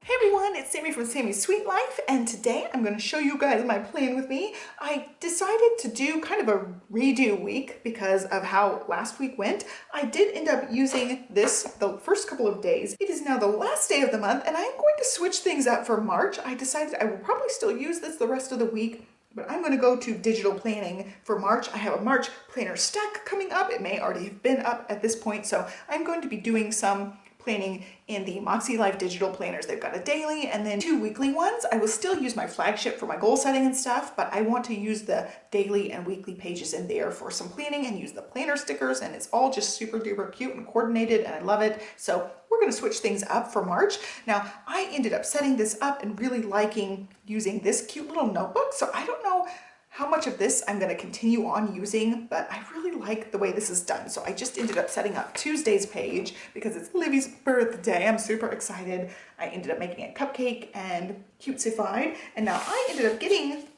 Hey everyone, it's Sammy from Sammy's Sweet Life, and today I'm going to show you guys my plan with me. I decided to do kind of a redo week because of how last week went. I did end up using this the first couple of days. It is now the last day of the month, and I'm going to switch things up for March. I decided I will probably still use this the rest of the week, but I'm going to go to digital planning for March. I have a March planner stack coming up. It may already have been up at this point, so I'm going to be doing some planning in the MAKSELIFE digital planners. They've got a daily and then 2 weekly ones. I will still use my flagship for my goal setting and stuff, but I want to use the daily and weekly pages in there for some planning and use the planner stickers, and it's all just super duper cute and coordinated and I love it. So we're going to switch things up for March. Now, I ended up setting this up and really liking using this cute little notebook, so I don't know how much of this I'm going to continue on using, but I really like the way this is done. So I just ended up setting up Tuesday's page because it's Livy's birthday. I'm super excited. I ended up making a cupcake and cutesified, and now I ended up getting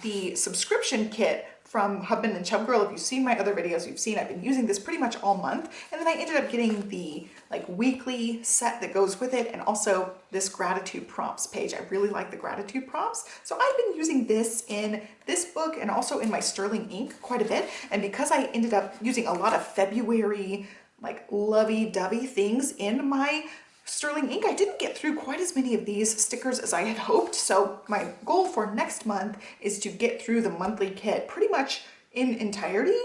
the subscription kit from Hubman and Chub Girl. If you've seen my other videos, you've seen I've been using this pretty much all month. And then I ended up getting the weekly set that goes with it, and also this gratitude prompts page. I really like the gratitude prompts. So I've been using this in this book and also in my sterling ink quite a bit. And because I ended up using a lot of February lovey-dovey things in my sterling ink, I didn't get through quite as many of these stickers as I had hoped. So my goal for next month is to get through the monthly kit pretty much in entirety.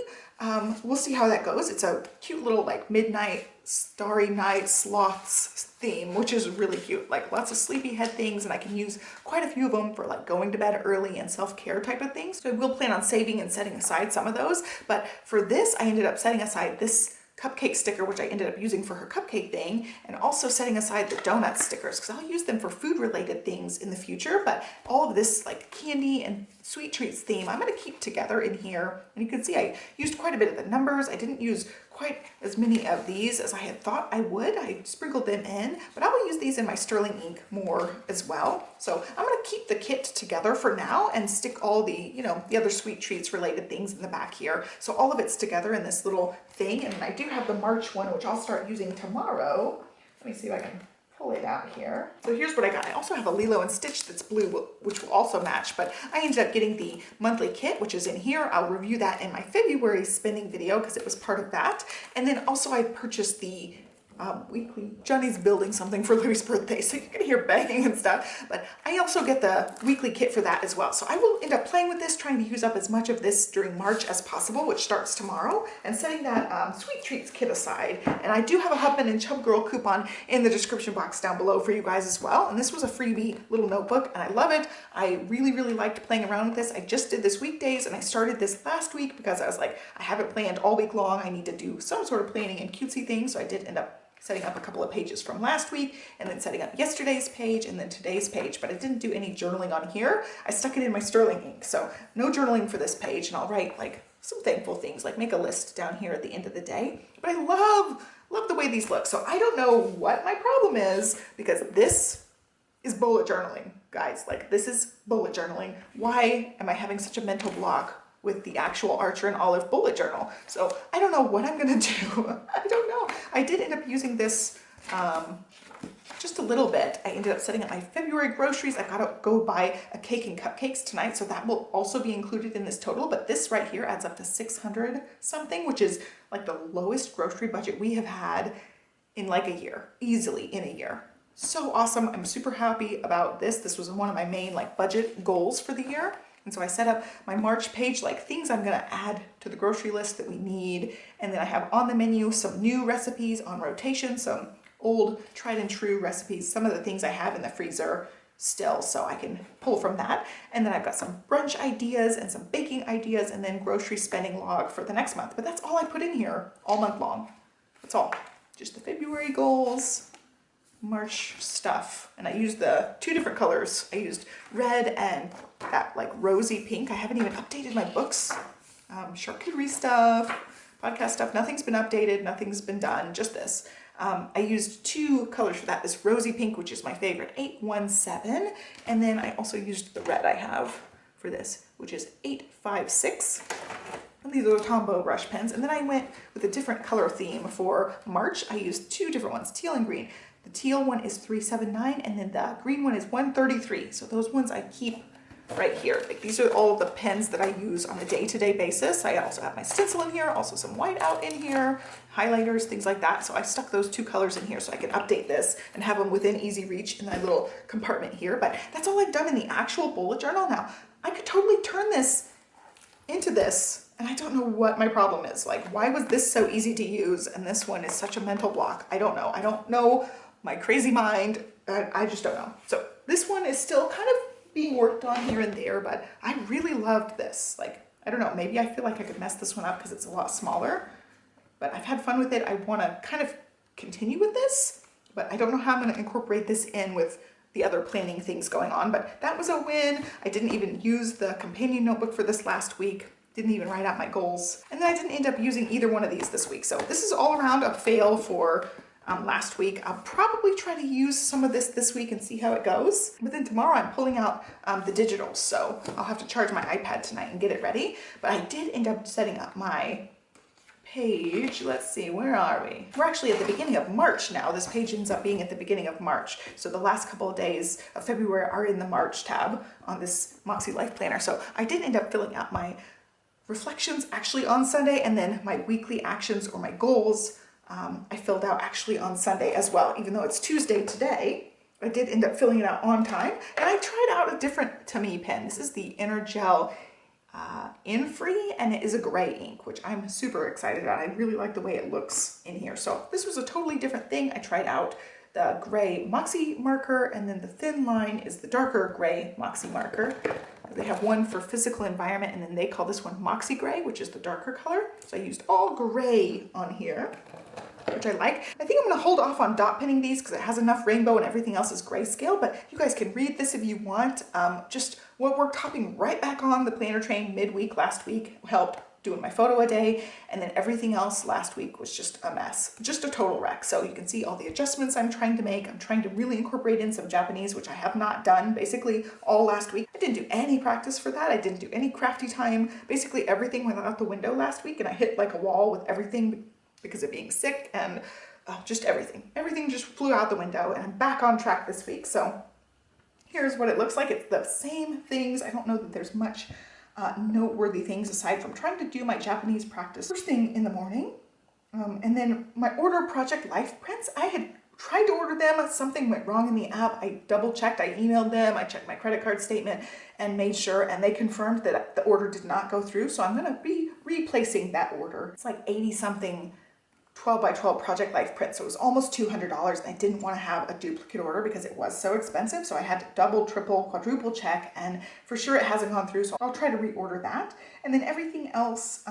We'll see how that goes. It's a cute little midnight starry night sloths theme, which is really cute. Lots of sleepyhead things, and I can use quite a few of them for going to bed early and self-care type of things. So I will plan on saving and setting aside some of those. But for this, I ended up setting aside this cupcake sticker, which I ended up using for her cupcake thing, and also setting aside the donut stickers because I'll use them for food related things in the future. But all of this candy and sweet treats theme I'm going to keep together in here, and you can see I used quite a bit of the numbers. I didn't use quite as many of these as I had thought I would. I sprinkled them in, but I will use these in my sterling ink more as well. So I'm going to keep the kit together for now and stick all the the other sweet treats related things in the back here, so all of it's together in this little thing. And I do have the March one, which I'll start using tomorrow. Let me see if I can pull it out here. So here's what I got. I also have a Lilo and Stitch that's blue, which will also match, but I ended up getting the monthly kit, which is in here. I'll review that in my February spending video because it was part of that. And then also I purchased the weekly, Johnny's building something for Livy's birthday, so you're gonna hear banging and stuff, but I also get the weekly kit for that as well. So I will end up playing with this, trying to use up as much of this during March as possible, which starts tomorrow, and setting that sweet treats kit aside. And I do have a Hubman and Chub Girl coupon in the description box down below for you guys as well. And this was a freebie little notebook, and I love it. I really liked playing around with this. I just did this weekdays, and I started this last week because I was like, I haven't planned all week long. I need to do some sort of planning and cutesy things. So I did end up setting up a couple of pages from last week, and then setting up yesterday's page and then today's page, but I didn't do any journaling on here. I stuck it in my sterling ink, so no journaling for this page, and I'll write some thankful things, make a list down here at the end of the day. But I love the way these look. So I don't know what my problem is, because this is bullet journaling, guys. This is bullet journaling. Why am I having such a mental block with the actual Archer and Olive bullet journal? So I don't know what I'm gonna do. I don't know. I did end up using this just a little bit. I ended up setting up my February groceries. I gotta go buy a cake and cupcakes tonight, so that will also be included in this total. But this right here adds up to 600 something, which is the lowest grocery budget we have had in a year, easily in a year. So awesome. I'm super happy about this. This was one of my main budget goals for the year. And so I set up my March page, things I'm gonna add to the grocery list that we need. And then I have on the menu some new recipes on rotation, some old tried and true recipes, some of the things I have in the freezer still, so I can pull from that. And then I've got some brunch ideas and some baking ideas, and then grocery spending log for the next month. But that's all I put in here all month long. That's all. Just the February goals, March stuff. And I used the 2 different colors. I used red and that rosy pink. I haven't even updated my books, charcuterie stuff, podcast stuff. Nothing's been updated, nothing's been done, just this. I used 2 colors for that, this rosy pink, which is my favorite, 817, and then I also used the red I have for this, which is 856. And these are the Tombow brush pens. And then I went with a different color theme for March. I used 2 different ones, teal and green. The teal one is 379, and then the green one is 133. So those ones I keep right here. Like these are all of the pens that I use on a day-to-day basis. I also have my stencil in here, also some white out in here, highlighters, things like that. So I stuck those two colors in here so I can update this and have them within easy reach in my little compartment here. But that's all I've done in the actual bullet journal. Now, I could totally turn this into this, and I don't know what my problem is. Like, why was this so easy to use and this one is such a mental block? I don't know. I don't know my crazy mind. I just don't know. So this one is still kind of being worked on here and there, but I really loved this. Like, I don't know, maybe I feel like I could mess this one up because it's a lot smaller, but I've had fun with it. I want to kind of continue with this, but I don't know how I'm going to incorporate this in with the other planning things going on, but that was a win. I didn't even use the companion notebook for this last week. Didn't even write out my goals. And then I didn't end up using either one of these this week. So this is all around a fail for last week. I'll probably try to use some of this week and see how it goes. But then tomorrow I'm pulling out the digitals, so I'll have to charge my iPad tonight and get it ready. But I did end up setting up my page. Let's see, where are we? We're actually at the beginning of March now. This page ends up being at the beginning of March. So the last couple of days of February are in the March tab on this MAKSELIFE planner. So I did end up filling out my reflections actually on Sunday, and then my weekly actions or my goals I filled out actually on Sunday as well. Even though it's Tuesday today, I did end up filling it out on time. And I tried out a different, to me, pen. This is the Energel In-Free, and it is a gray ink, which I'm super excited about. I really like the way it looks in here. So this was a totally different thing. I tried out the gray Moxie marker, and then the thin line is the darker gray Moxie marker. They have one for physical environment, and then they call this one Moxie Gray, which is the darker color. So I used all gray on here, which I like. I think I'm gonna hold off on dot pinning these because it has enough rainbow and everything else is grayscale, but you guys can read this if you want. Just what we're hopping right back on the planner train midweek last week helped doing my photo a day, and then everything else last week was just a mess, just a total wreck. So you can see all the adjustments I'm trying to make. I'm trying to really incorporate in some Japanese, which I have not done basically all last week. I didn't do any practice for that. I didn't do any crafty time. Basically everything went out the window last week, and I hit like a wall with everything because of being sick, and just everything. Everything just flew out the window, and I'm back on track this week. So here's what it looks like. It's the same things. I don't know that there's much noteworthy things aside from trying to do my Japanese practice first thing in the morning. And then my order Project Life prints, I had tried to order them. Something went wrong in the app. I double checked, I emailed them, I checked my credit card statement and made sure, and they confirmed that the order did not go through. So I'm gonna be replacing that order. It's like 80 something 12 by 12 Project Life print. So it was almost $200, and I didn't want to have a duplicate order because it was so expensive. So I had to double, triple, quadruple check, and for sure it hasn't gone through. So I'll try to reorder that. And then everything else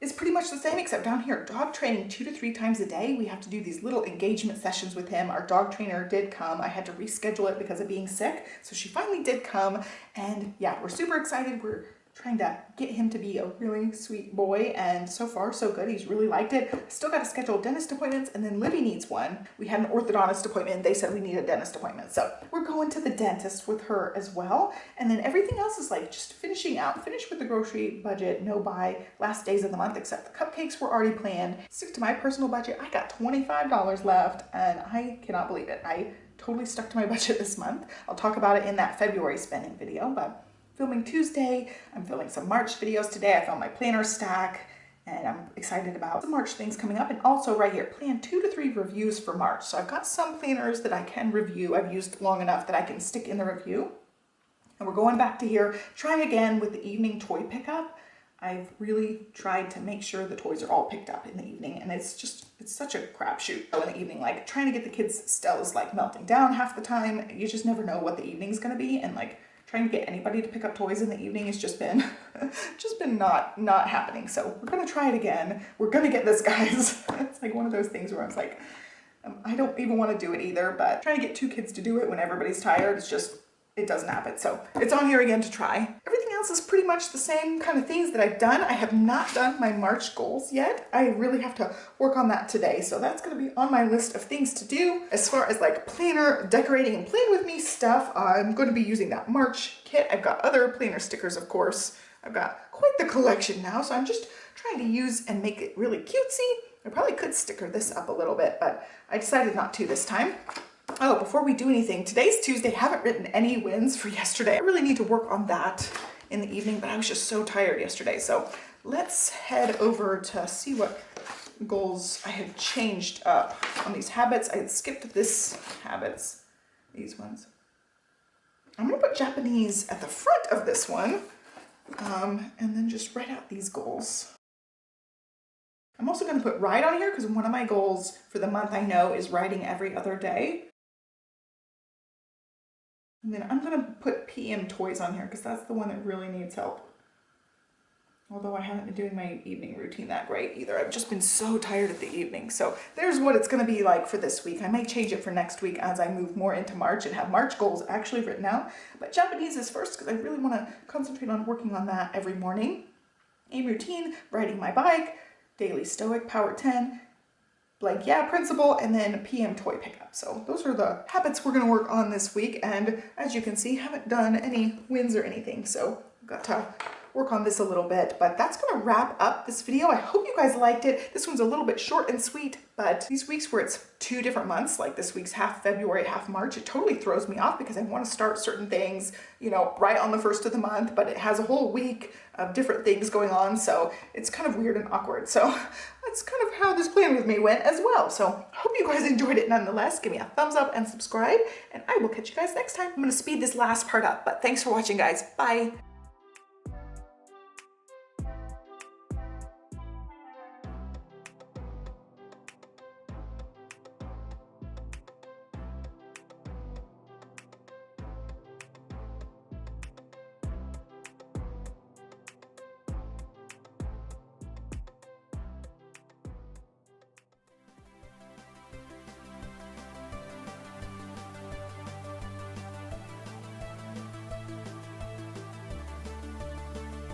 is pretty much the same, except down here, dog training 2 to 3 times a day. We have to do these little engagement sessions with him. Our dog trainer did come. I had to reschedule it because of being sick. So she finally did come, and yeah, we're super excited. We're trying to get him to be a really sweet boy, and so far so good. He's really liked it. Still got to schedule dentist appointments, and then Livy needs one. We had an orthodontist appointment, and they said we need a dentist appointment, so we're going to the dentist with her as well. And then everything else is like just finishing out. Finished with the grocery budget, no buy, last days of the month, except the cupcakes were already planned. Stick to my personal budget. I got $25 left, and I cannot believe it. I totally stuck to my budget this month. I'll talk about it in that February spending video, but filming Tuesday. I'm filming some March videos today. I filmed my planner stack, and I'm excited about some March things coming up. And also right here, plan 2 to 3 reviews for March. So I've got some planners that I can review. I've used long enough that I can stick in the review. And we're going back to here, trying again with the evening toy pickup. I've really tried to make sure the toys are all picked up in the evening, and it's such a crapshoot in the evening. Like trying to get the kids' Stella's like melting down half the time. You just never know what the evening's gonna be, and like trying to get anybody to pick up toys in the evening has just been not happening. So we're gonna try it again. We're gonna get this, guys. It's like one of those things where I was like, I don't even want to do it either, but trying to get 2 kids to do it when everybody's tired, it doesn't happen. So it's on here again to try. Everything else is pretty much the same kind of things that I've done. I have not done my March goals yet. I really have to work on that today. So that's gonna be on my list of things to do. As far as like planner, decorating, and plan with me stuff, I'm gonna be using that March kit. I've got other planner stickers, of course. I've got quite the collection now, so I'm just trying to use and make it really cutesy. I probably could sticker this up a little bit, but I decided not to this time. Oh, before we do anything, today's Tuesday. I haven't written any wins for yesterday. I really need to work on that in the evening, but I was just so tired yesterday. So let's head over to see what goals I had changed up on these habits. I had skipped this habits, these ones. I'm gonna put Japanese at the front of this one, and then just write out these goals. I'm also gonna put ride on here because one of my goals for the month I know is riding every other day. And then I'm gonna put PM toys on here because that's the one that really needs help. Although I haven't been doing my evening routine that great either. I've just been so tired of the evening. So there's what it's gonna be like for this week. I may change it for next week as I move more into March and have March goals actually written out. But Japanese is first because I really wanna concentrate on working on that every morning. Aim routine, riding my bike, daily stoic, power 10, blank yeah principle, and then PM toy pickup. So those are the habits we're gonna work on this week. And as you can see, haven't done any wins or anything. So I've got to work on this a little bit, but that's gonna wrap up this video. I hope you guys liked it. This one's a little bit short and sweet, but these weeks where it's 2 different months, like this week's half February, half March, it totally throws me off because I want to start certain things, you know, right on the first of the month, but it has a whole week of different things going on. So it's kind of weird and awkward. So that's kind of how this plan with me went as well. So hope you guys enjoyed it nonetheless. Give me a thumbs up and subscribe, and I will catch you guys next time. I'm going to speed this last part up, but thanks for watching, guys. Bye.